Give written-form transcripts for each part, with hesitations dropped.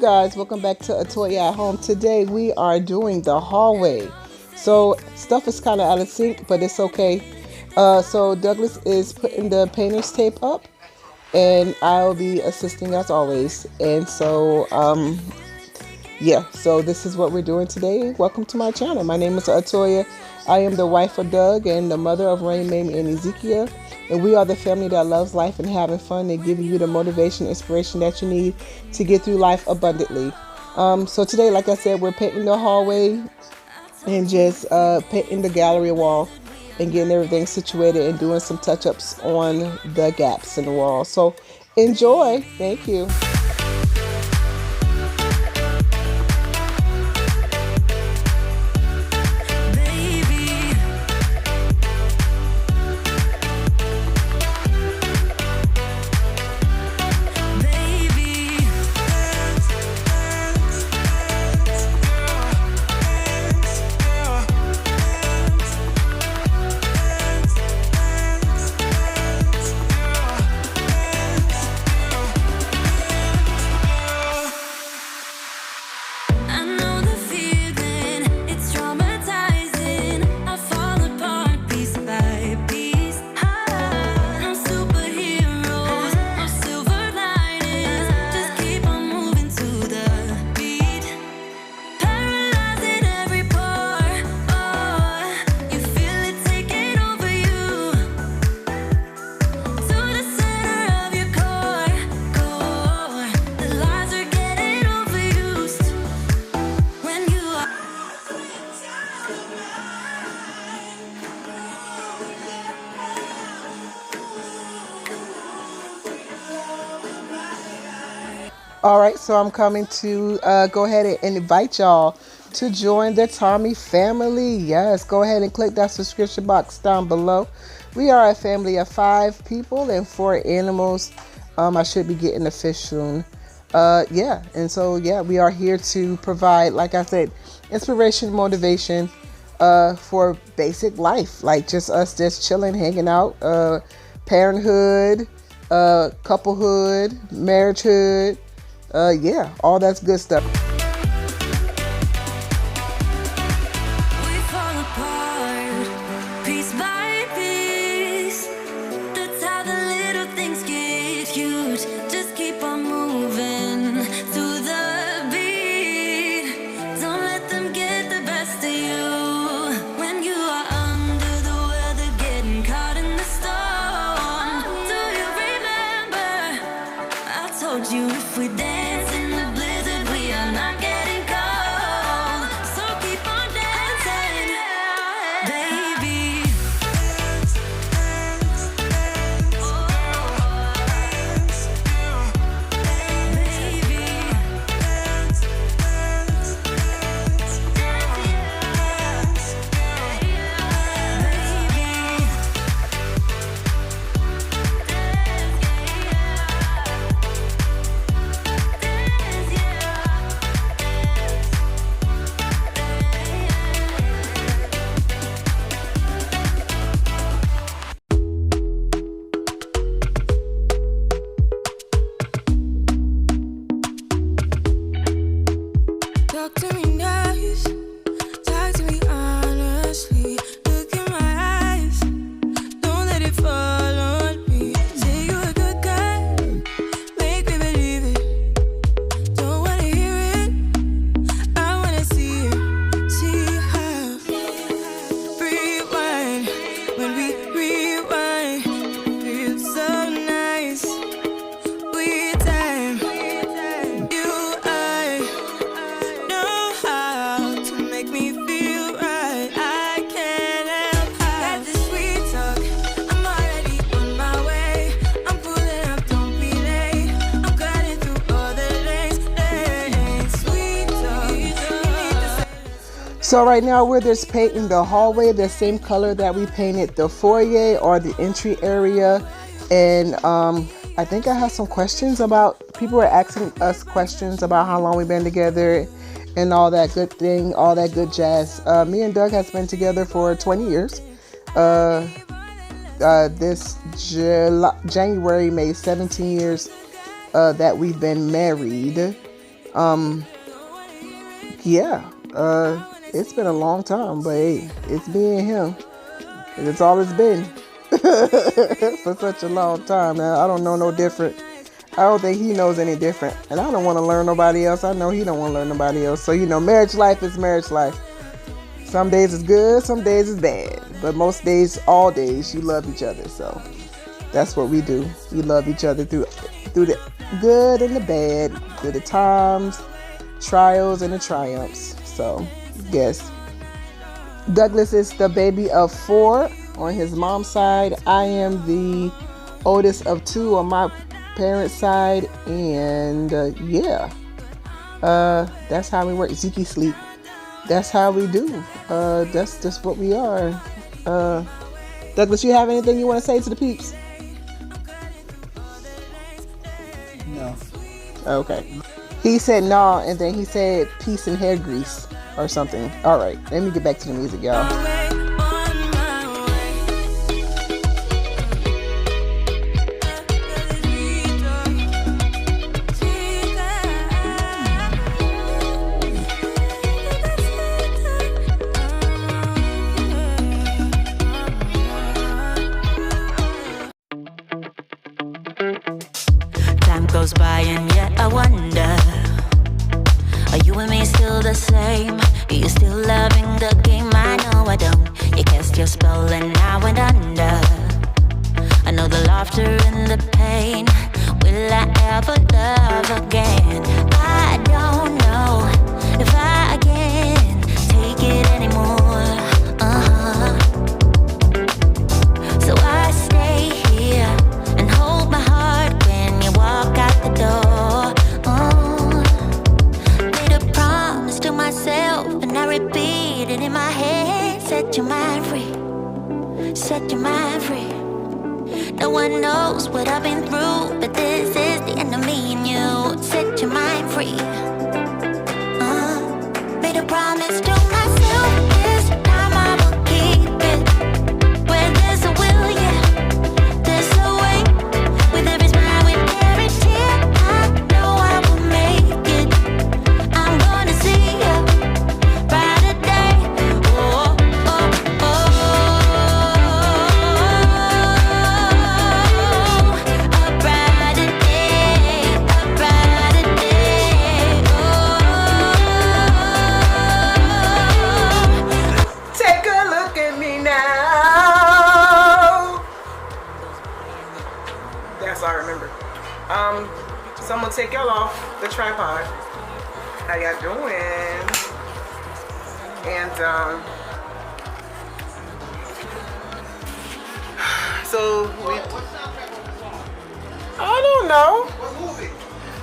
guys, welcome back to Atoya at Home. Today we are doing the hallway. So stuff is kind of out of sync, but it's okay. So Douglas is putting the painter's tape up and I'll be assisting as always. And so yeah, so this is what we're doing today. Welcome to my channel. My name is Atoya. I am the wife of Doug and the mother of Rayne, Mamie, and Ezekia. And we are the family that loves life and having fun and giving you the motivation, inspiration that you need to get through life abundantly. So today, like I said, we're painting the hallway and just painting the gallery wall and getting everything situated and doing some touch-ups on the gaps in the wall. So enjoy. Thank you. Alright, so I'm coming to go ahead and invite y'all to join the Tommy family. Yes, go ahead and click that subscription box down below. We are a family of 5 people and 4 animals. I should be getting a fish soon. Yeah, and so yeah, we are here to provide, like I said, inspiration, motivation for basic life. Like just us just chilling, hanging out, parenthood, couplehood, marriagehood. Yeah, all that's good stuff. We fall apart, piece by piece. That's how the little things get huge. Just keep on moving through the beat. Don't let them get the best of you. When you are under the weather, getting caught in the storm. Do you remember? I told you if we dance in the blizzard, we are not getting cold. So keep on dancing, baby. Dance, dance, dance. Oh, dance, baby. Dance, dance, dance. Dance, talk to me nice, talk to me honestly. Look in my eyes, don't let it fall on me. Say you're a good guy, make me believe it. Don't wanna hear it, I wanna see it. See how rewind, when we rewind, it feels so nice. We time, you I know how to make me feel right. I can't help got this sweet talk. I'm already on my way. I'm pulling up, don't be late. I'm cutting through all the lanes. Sweet talk. You need to say So right now we're just painting the hallway the same color that we painted the foyer or the entry area. And I think I have some questions about, people are asking us questions about how long we've been together and all that good thing, all that good jazz. Me and Doug has been together for 20 years. This January made 17 years that we've been married. Yeah, it's been a long time, but hey, it's me and him. And it's all it's been for such a long time. Now, I don't know no different. I don't think he knows any different. And I don't want to learn nobody else. I know he don't want to learn nobody else. So, you know, marriage life is marriage life. Some days is good, some days is bad. But most days, all days, you love each other. So that's what we do. We love each other through the good and the bad, through the times, trials and the triumphs. So, yes. Douglas is the baby of 4 on his mom's side. I am the oldest of 2 on my parents' side. And yeah, that's how we work. Ezekia sleep. That's how we do. That's just what we are. Douglas, you have anything you want to say to the peeps? No. Okay. He said no, and then he said peace and hair grease or something. All right, let me get back to the music, y'all. Time goes by and yet I wonder, are you and me still the same? Are you still loving the game? I know I don't. You cast your spell and I went under. I know the laughter and the pain. Will I ever love again? I don't know if I can take it anymore. So I stay here and hold my heart when you walk out the door. Made a promise to myself and I repeat it in my head. Set your mind free, set your mind free. No one knows what I've been through, but this is the end of me and you. Set your mind free. Made a promise to myself, this time I will keep it. Where there's a will, yeah, there's a way. With every smile, with every tear, I know I will make it. I'm gonna see a brighter day. Oh, oh, oh. A brighter day, a brighter day. Take a look at me now. That's all I remember. So I'm gonna take y'all off the tripod. How y'all doing? And so we, I don't know. What movie?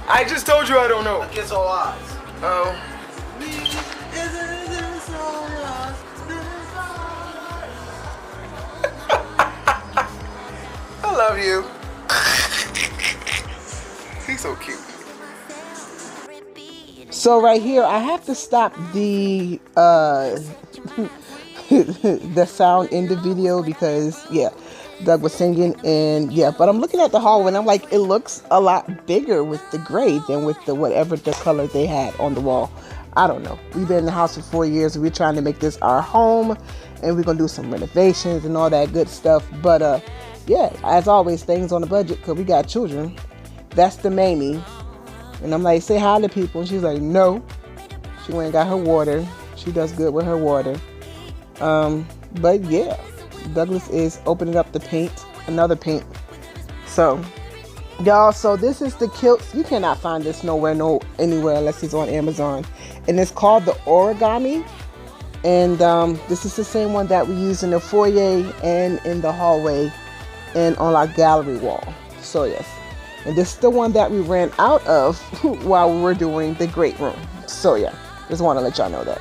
I just told you I don't know. Against All Odds. Oh. I love you. He's so cute. So right here, I have to stop the the sound in the video because yeah, Doug was singing and yeah. But I'm looking at the hallway and I'm like, it looks a lot bigger with the gray than with the whatever the color they had on the wall. I don't know. We've been in the house for 4 years. We're trying to make this our home, and we're gonna do some renovations and all that good stuff. But yeah, as always, things on the budget because we got children. That's the Mamie. And I'm like, say hi to people. And she's like, no. She went and got her water. She does good with her water. But yeah, Douglas is opening up the paint, another paint. So, y'all, so this is the kilt. You cannot find this anywhere unless it's on Amazon. And it's called the Origami. And this is the same one that we use in the foyer and in the hallway and on our gallery wall. So yes. And this is the one that we ran out of while we were doing the great room. So yeah, just want to let y'all know that.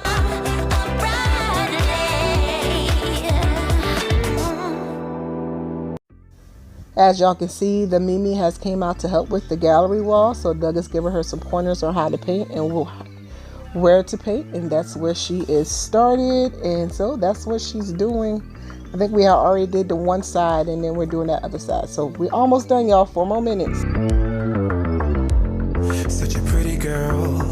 As y'all can see, the Mimi has came out to help with the gallery wall. So Doug is giving her some pointers on how to paint and where to paint. And that's where she is started. And so that's what she's doing. I think we already did the one side and then we're doing that other side. So we're almost done, y'all. 4 more minutes. Such a pretty girl.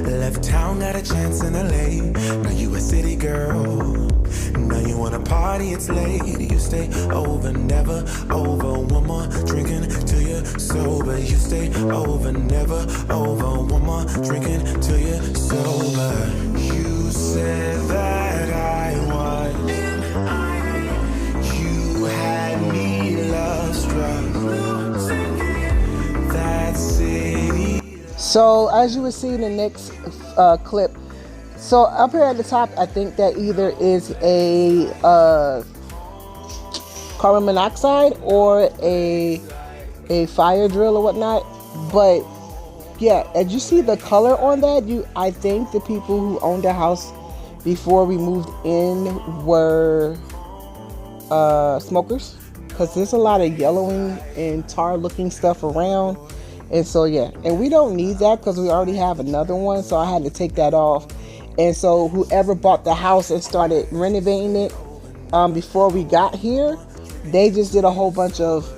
Left town, got a chance in LA. Now you a city girl. Now you wanna party, it's late. You stay over, never over. One more drinking till you're sober. You stay over, never over. One more drinking till you're sober. You said that I won. You had me love struck. That city. So as you will see in the next clip, so up here at the top, I think that either is a carbon monoxide or a fire drill or whatnot. But yeah, as you see the color on that, I think the people who owned the house before we moved in were smokers, because there's a lot of yellowing and tar looking stuff around. And so yeah, and we don't need that because we already have another one, so I had to take that off. And so whoever bought the house and started renovating it before we got here, they just did a whole bunch of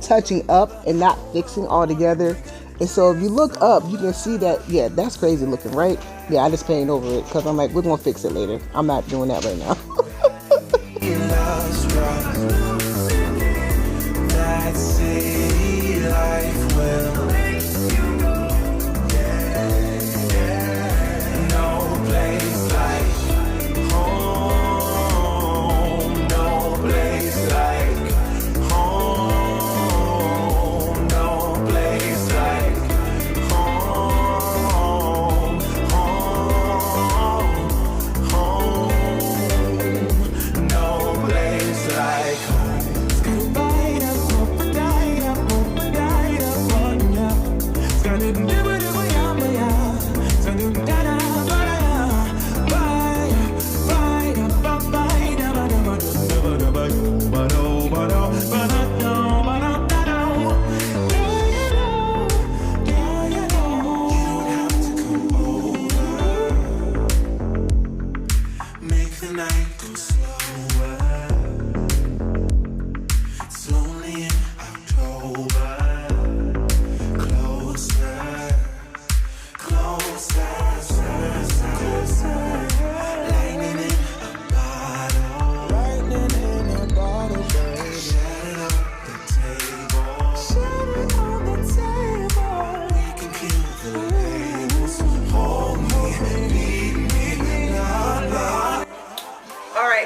touching up and not fixing altogether. And so if you look up, you can see that, yeah, that's crazy looking, right? Yeah, I just painted over it because I'm like, we're gonna fix it later. I'm not doing that right now. That city life will make you go. No place like home. No place like home. No place like home. Home. No place like home.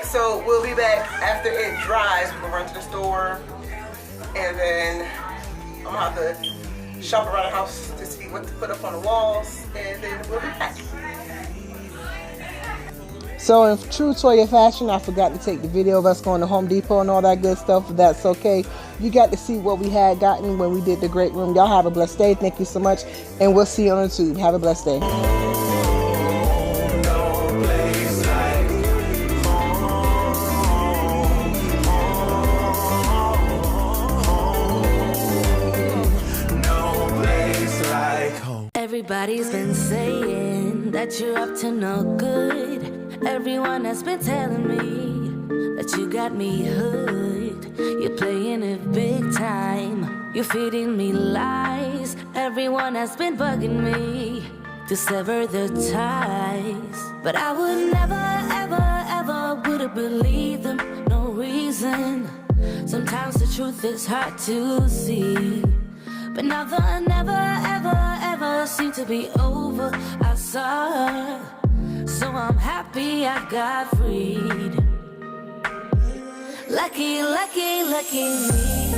So we'll be back after it dries. We're gonna run to the store, and then I'm gonna have to shop around the house to see what to put up on the walls, and then we'll be back. So in true Toya fashion, I forgot to take the video of us going to Home Depot and all that good stuff, but that's okay. You got to see what we had gotten when we did the great room. Y'all have a blessed day. Thank you so much, and we'll see you on the tube. Have a blessed day. Everybody's been saying that you're up to no good. Everyone has been telling me that you got me hooked. You're playing it big time. You're feeding me lies. Everyone has been bugging me to sever the ties. But I would never, ever, ever would have believed them. No reason. Sometimes the truth is hard to see. But now the never, ever, ever seemed to be over. I saw her, so I'm happy I got freed. Lucky, lucky, lucky me.